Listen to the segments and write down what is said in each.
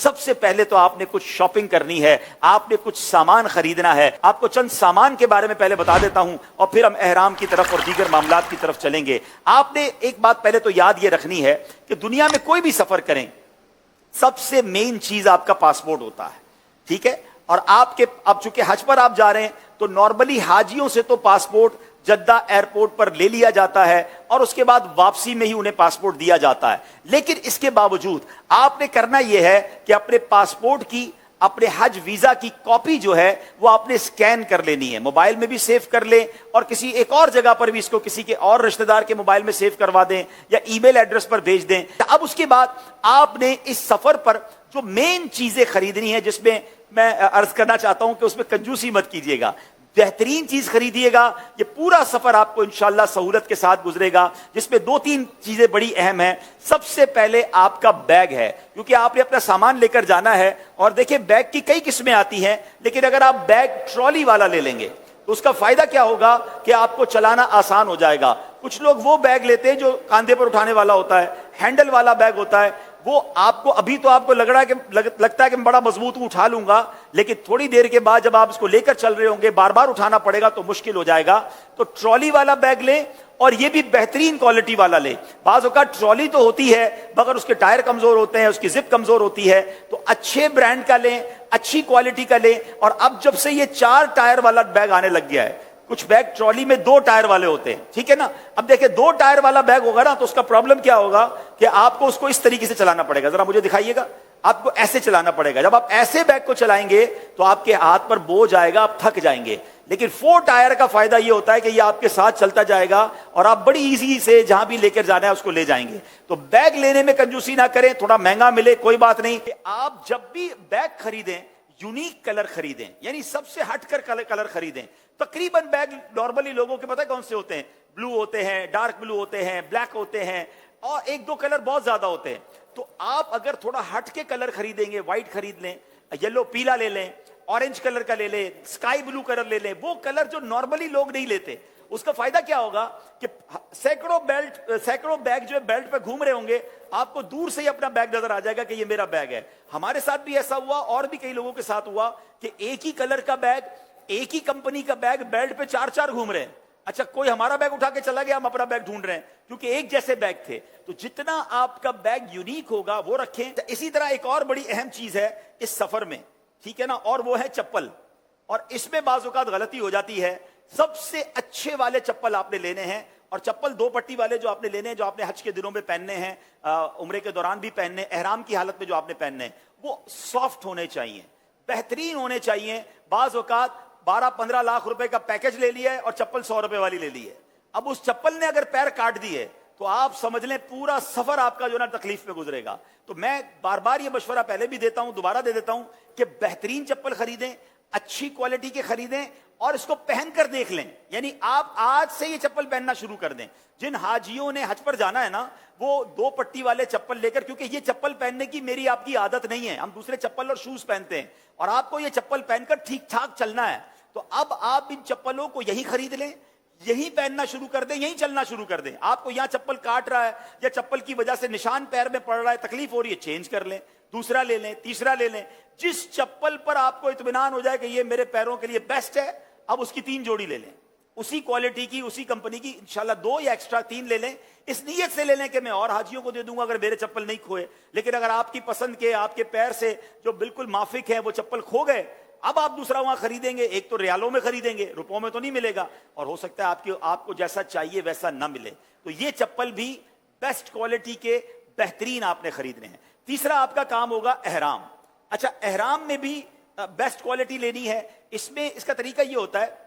सबसे पहले तो आपने कुछ शॉपिंग करनी है, आपने कुछ सामान खरीदना है। आपको चंद सामान के बारे में पहले बता देता हूं और फिर हम एहराम की तरफ और दीगर मामलात की तरफ चलेंगे। आपने एक बात पहले तो याद ये रखनी है कि दुनिया में कोई भी सफर करें, सबसे मेन चीज आपका पासपोर्ट होता है, ठीक है। और अब चूंकि हज पर आप जा रहे हैं तो नॉर्मली हाजियों से तो पासपोर्ट जद्दा एयरपोर्ट पर ले लिया जाता है और उसके बाद वापसी में ही उन्हें पासपोर्ट दिया जाता है। लेकिन इसके बावजूद आपने करना यह है कि अपने पासपोर्ट की, अपने हज वीजा की कॉपी जो है वो आपने स्कैन कर लेनी है, मोबाइल में भी सेव कर लें और किसी एक और जगह पर भी इसको किसी के और रिश्तेदार के मोबाइल में सेव करवा दें या ईमेल एड्रेस पर भेज दें। अब उसके बाद आपने इस सफर पर जो मेन चीजें खरीदनी है, जिसमें मैं अर्ज करना चाहता हूं कि उसमें कंजूसी मत कीजिएगा, बेहतरीन चीज खरीदिएगा। ये पूरा सफर आपको इंशाअल्लाह सहूलत के साथ गुजरेगा, जिसमें दो तीन चीजें बड़ी अहम हैं। सबसे पहले आपका बैग है, क्योंकि आपने अपना सामान लेकर जाना है। और देखिए बैग की कई किस्में आती हैं, लेकिन अगर आप बैग ट्रॉली वाला ले लेंगे तो उसका फायदा क्या होगा कि आपको चलाना आसान हो जाएगा। कुछ लोग वो बैग लेते हैं जो कांधे पर उठाने वाला होता है, हैंडल वाला बैग होता है, वो आपको अभी तो आपको लगता है कि मैं बड़ा मजबूत उठा लूंगा, लेकिन थोड़ी देर के बाद जब आप इसको लेकर चल रहे होंगे, बार बार उठाना पड़ेगा तो मुश्किल हो जाएगा। तो ट्रॉली वाला बैग लें और ये भी बेहतरीन क्वालिटी वाला लें। बाज़ औक़ात ट्रॉली तो होती है मगर उसके टायर कमजोर होते हैं, उसकी जिप कमजोर होती है, तो अच्छे ब्रांड का लें, अच्छी क्वालिटी का लें। और अब जब से ये 4 टायर वाला बैग आने लग गया है, कुछ बैग ट्रॉली में 2 टायर वाले होते हैं, ठीक है ना। अब देखिए 2 टायर वाला बैग होगा ना तो उसका प्रॉब्लम क्या होगा कि आपको उसको इस तरीके से चलाना पड़ेगा। जरा मुझे दिखाइएगा, आपको ऐसे चलाना पड़ेगा। जब आप ऐसे बैग को चलाएंगे तो आपके हाथ पर बोझ आएगा, आप थक जाएंगे। लेकिन 4 टायर का फायदा ये होता है कि ये आपके साथ चलता जाएगा और आप बड़ी इजी से जहां भी लेकर जाना है उसको ले जाएंगे। तो बैग लेने में कंजूसी ना करें, थोड़ा महंगा मिले कोई बात नहीं। आप जब भी बैग खरीदें यूनिक कलर खरीदें, यानी सबसे हटकर कलर खरीदें। तकरीबन बैग नॉर्मली लोगों के पता है कौन से होते हैं, ब्लू होते हैं, डार्क ब्लू होते हैं, ब्लैक होते हैं और 1-2 कलर बहुत ज्यादा होते हैं। तो आप अगर थोड़ा हट के कलर खरीदेंगे, व्हाइट खरीद लें, येलो पीला ले लें, ऑरेंज कलर का ले लें, स्काई ब्लू कलर ले लें, वो कलर जो नॉर्मली लोग नहीं लेते, उसका फायदा क्या होगा कि सैकड़ों बैग जो है बेल्ट पे घूम रहे होंगे, आपको दूर से ही अपना बैग नजर आ जाएगा कि ये मेरा बैग है। हमारे साथ भी ऐसा हुआ और भी कई लोगों के साथ हुआ कि एक ही कलर का बैग, एक ही कंपनी का बैग बेल्ट पे 4-4 घूम रहे हैं। अच्छा, कोई हमारा बैग उठा के चला गया, हम अपना बैग ढूंढ रहे हैं, क्योंकि एक जैसे बैग थे। तो जितना आपका बैग यूनिक होगा वो रखें। तो इसी तरह एक और बड़ी अहम चीज है इस सफर में, ठीक है ना, और वो है चप्पल। और इसमें बाज़ औक़ात गलती हो जाती है। सबसे अच्छे वाले चप्पल आपने लेने हैं, और चप्पल 2 पट्टी वाले जो आपने लेने हैं, जो आपने हज के दिनों में पहनने हैं, उम्रे के दौरान भी पहनने, एहराम की हालत में जो आपने पहनने हैं, वो सॉफ्ट होने चाहिए, बेहतरीन होने चाहिए। बाज़ औक़ात 12-15 लाख रुपए का पैकेज ले लिया है और चप्पल 100 रुपए वाली ले ली है। अब उस चप्पल ने अगर पैर काट दिए तो आप समझ लें पूरा सफर आपका जो ना तकलीफ में गुजरेगा। तो मैं बार बार ये मशवरा पहले भी देता हूं, दोबारा दे देता हूं कि बेहतरीन चप्पल खरीदें, अच्छी क्वालिटी के खरीदें और इसको पहनकर देख लें। यानी आप आज से ये चप्पल पहनना शुरू कर दें। जिन हाजियों ने हज पर जाना है ना, वो 2 पट्टी वाले चप्पल लेकर, क्योंकि ये चप्पल पहनने की मेरी आपकी आदत नहीं है, हम दूसरे चप्पल और शूज पहनते हैं और आपको ये चप्पल पहनकर ठीक ठाक चलना है। तो अब आप इन चप्पलों को यही खरीद लें, यही पहनना शुरू कर दें, यही चलना शुरू कर दें। आपको यहां चप्पल काट रहा है या चप्पल की वजह से निशान पैर में पड़ रहा है, तकलीफ हो रही है, चेंज कर लें, दूसरा ले लें, तीसरा ले लें। जिस चप्पल पर आपको इत्मीनान हो जाए कि ये मेरे पैरों के लिए बेस्ट है, अब उसकी 3 जोड़ी ले लें, उसी क्वालिटी की, उसी कंपनी की। इंशाल्लाह 2 या एक्स्ट्रा 3 ले लें, इस नीयत से ले लें कि मैं और हाजियों को दे दूंगा अगर मेरे चप्पल नहीं खोए। लेकिन अगर आपकी पसंद के, आपके पैर से जो बिल्कुल माफिक है वो चप्पल खो गए, अब आप दूसरा वहां खरीदेंगे, एक तो रियालों में खरीदेंगे, रुपयों में तो नहीं मिलेगा, और हो सकता है आपको जैसा चाहिए वैसा ना मिले। तो ये चप्पल भी बेस्ट क्वालिटी के बेहतरीन आपने खरीदने हैं। तीसरा आपका काम होगा एहराम। अच्छा, एहराम में भी बेस्ट क्वालिटी लेनी है। इसमें इसका तरीका ये होता है,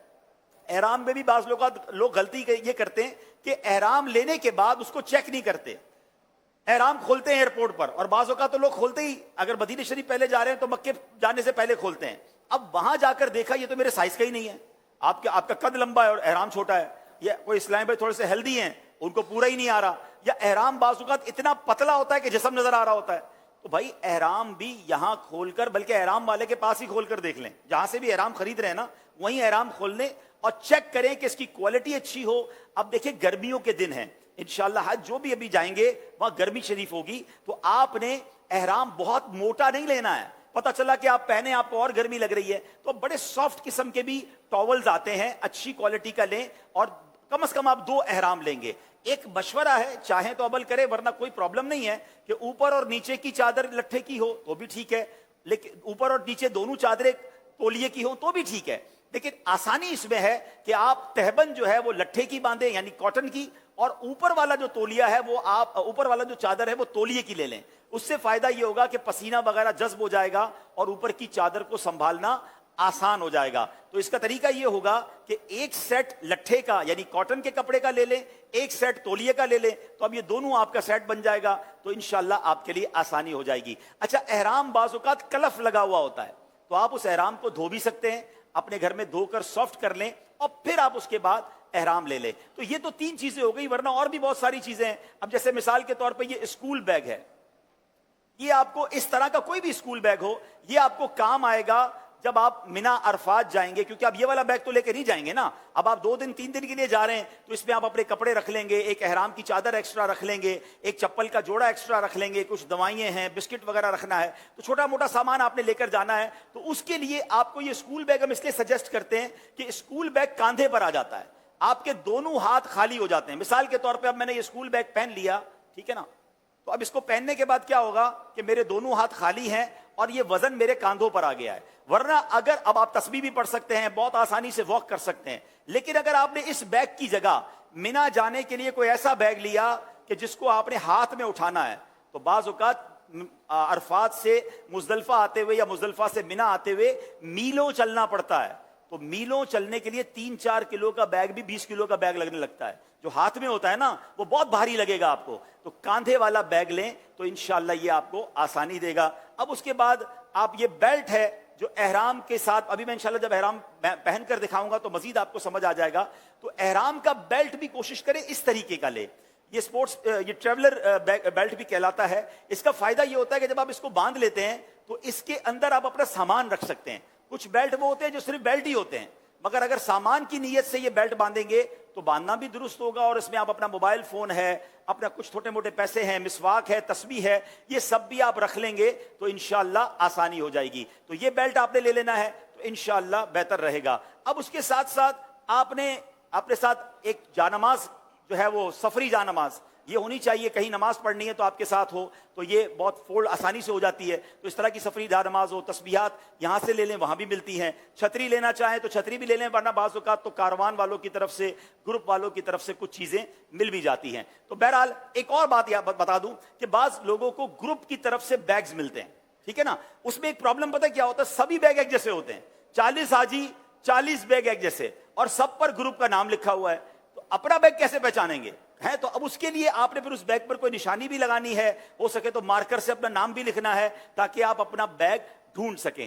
एहराम में भी बाज़ लोग गलती ये करते हैं कि एहराम लेने के बाद उसको चेक नहीं करते। एहराम खोलते हैं एयरपोर्ट पर, और बाज़ औक़ात तो लोग खोलते ही, अगर मदीना शरीफ पहले जा रहे हैं तो मक्के जाने से पहले खोलते हैं। अब वहां जाकर देखा ये तो मेरे साइज का ही नहीं है, आपका कद लंबा है और एहराम छोटा है, या कोई इस्लाम भाई थोड़े से हेल्दी हैं, उनको पूरा ही नहीं आ रहा, या एहराम बाज़ औक़ात इतना पतला होता है कि जिस्म नजर आ रहा होता है। तो भाई एहराम भी यहां खोलकर, बल्कि एहराम वाले के पास ही खोलकर देख लें, जहां से भी एहराम खरीद रहे हैं ना, वहीं एहराम खोल लें और चेक करें कि इसकी क्वालिटी अच्छी हो। अब देखिए गर्मियों के दिन हैं, इंशाअल्लाह हज जो भी अभी जाएंगे वहां गर्मी शरीफ होगी, तो आपने احرام بہت موٹا نہیں لینا ہے. پتا چلا کہ آپ پہنے آپ کو اور گرمی لگ رہی ہے تو بڑے سافٹ قسم کے بھی ٹاولز آتے ہیں, اچھی کوالٹی کا لیں, اور کم از کم آپ 2 احرام لیں گے. ایک مشورہ ہے, چاہیں تو عمل کرے, ورنہ کوئی پرابلم نہیں ہے کہ اوپر اور نیچے کی چادر لٹھے کی ہو تو بھی ٹھیک ہے, لیکن اوپر اور نیچے دونوں چادریں تولیے کی ہو تو بھی ٹھیک ہے. لیکن آسانی اس میں ہے کہ آپ تہبند جو ہے وہ لٹھے کی باندھیں, یعنی کاٹن کی, اور اوپر والا جو تولیہ ہے وہ آپ, اوپر والا جو چادر ہے وہ تولیے کی لے لیں. اس سے فائدہ یہ ہوگا کہ پسینہ وغیرہ جذب ہو جائے گا اور اوپر کی چادر کو سنبھالنا آسان ہو جائے گا. تو اس کا طریقہ یہ ہوگا کہ ایک سیٹ لٹھے کا یعنی کاٹن کے کپڑے کا لے لیں, ایک سیٹ تولیے کا لے لیں, تو اب یہ دونوں آپ کا سیٹ بن جائے گا, تو انشاءاللہ آپ کے لیے آسانی ہو جائے گی. اچھا, احرام بعض اوقات کلف لگا ہوا ہوتا ہے, تو آپ اس احرام کو دھو بھی سکتے ہیں, اپنے گھر میں دھو کر سافٹ کر لیں اور پھر آپ اس کے بعد احرام لے لیں. تو یہ تو 3 چیزیں ہو گئی, ورنہ اور بھی بہت ساری چیزیں ہیں. اب جیسے مثال کے طور پہ یہ اسکول بیگ ہے, یہ آپ کو اس طرح کا کوئی بھی اسکول بیگ ہو, یہ آپ کو کام آئے گا جب آپ مینا عرفات جائیں گے, کیونکہ آپ یہ والا بیگ تو لے کے نہیں جائیں گے نا. اب آپ 2 دن 3 دن کے لیے جا رہے ہیں تو اس میں آپ اپنے کپڑے رکھ لیں گے, ایک احرام کی چادر ایکسٹرا رکھ لیں گے, ایک چپل کا جوڑا ایکسٹرا رکھ لیں گے, کچھ دوائیں ہیں, بسکٹ وغیرہ رکھنا ہے, تو چھوٹا موٹا سامان آپ نے لے کر جانا ہے. تو اس کے لیے آپ کو یہ اسکول بیگ ہم اس لیے سجیسٹ کرتے ہیں کہ اسکول بیگ کاندھے پر آ جاتا ہے, آپ کے دونوں ہاتھ خالی ہو جاتے ہیں. مثال کے طور پہ اب میں نے یہ اسکول بیگ پہن لیا, ٹھیک ہے نا, تو اب اس کو پہننے کے بعد کیا ہوگا کہ میرے دونوں ہاتھ خالی ہیں اور یہ وزن میرے کاندھوں پر آ گیا ہے. ورنہ اگر اب آپ تسبیح بھی پڑھ سکتے ہیں, بہت آسانی سے واک کر سکتے ہیں, لیکن اگر آپ نے اس بیگ کی جگہ مینا جانے کے لیے کوئی ایسا بیگ لیا کہ جس کو آپ نے ہاتھ میں اٹھانا ہے, تو بعض اوقات عرفات سے مزدلفہ آتے ہوئے یا مزدلفہ سے مینا آتے ہوئے میلوں چلنا پڑتا ہے. تو میلوں چلنے کے لیے 3-4 کلو کا بیگ بھی 20 کلو کا بیگ لگنے لگتا ہے, جو ہاتھ میں ہوتا ہے نا وہ بہت بھاری لگے گا آپ کو. تو کاندھے والا بیگ لیں تو انشاءاللہ یہ آپ کو آسانی دے گا. اب اس کے بعد آپ یہ بیلٹ ہے جو احرام کے ساتھ, ابھی میں انشاءاللہ جب احرام پہن کر دکھاؤں گا تو مزید آپ کو سمجھ آ جائے گا. تو احرام کا بیلٹ بھی کوشش کریں اس طریقے کا لے, یہ سپورٹس یہ ٹریولر بیلٹ بھی کہلاتا ہے. اس کا فائدہ یہ ہوتا ہے کہ جب آپ اس کو باندھ لیتے ہیں تو اس کے اندر آپ اپنا سامان رکھ سکتے ہیں. کچھ بیلٹ وہ ہوتے ہیں جو صرف بیلٹ ہی ہوتے ہیں, مگر اگر سامان کی نیت سے یہ بیلٹ باندھیں گے تو باندھنا بھی درست ہوگا, اور اس میں آپ اپنا موبائل فون ہے, اپنا کچھ چھوٹے موٹے پیسے ہیں, مسواک ہے, تسبیح ہے, یہ سب بھی آپ رکھ لیں گے تو انشاءاللہ آسانی ہو جائے گی. تو یہ بیلٹ آپ نے لے لینا ہے تو انشاءاللہ بہتر رہے گا. اب اس کے ساتھ ساتھ آپ نے اپنے ساتھ ایک جانماز جو ہے وہ سفری جانماز یہ ہونی چاہیے. کہیں نماز پڑھنی ہے تو آپ کے ساتھ ہو تو یہ بہت فولڈ آسانی سے ہو جاتی ہے. تو اس طرح کی سفری جانماز ہو, تسبیحات یہاں سے لے لیں, وہاں بھی ملتی ہیں. چھتری لینا چاہیں تو چھتری بھی لے لیں, ورنہ بعض اوقات تو کاروان والوں کی طرف سے, گروپ والوں کی طرف سے کچھ چیزیں مل بھی جاتی ہیں. تو بہرحال ایک اور بات بتا دوں کہ بعض لوگوں کو گروپ کی طرف سے بیگز ملتے ہیں, ٹھیک ہے نا. اس میں ایک پرابلم پتہ کیا ہوتا ہے, سبھی بیگ ایک جیسے ہوتے ہیں, 40 حاجی 40 بیگ ایک جیسے, اور سب پر گروپ کا نام لکھا ہوا ہے. تو اپنا بیگ کیسے پہچانیں گے ہیں؟ تو اب اس کے لیے آپ نے پھر اس بیگ پر کوئی نشانی بھی لگانی ہے, ہو سکے تو مارکر سے اپنا نام بھی لکھنا ہے تاکہ آپ اپنا بیگ ڈھونڈ سکیں.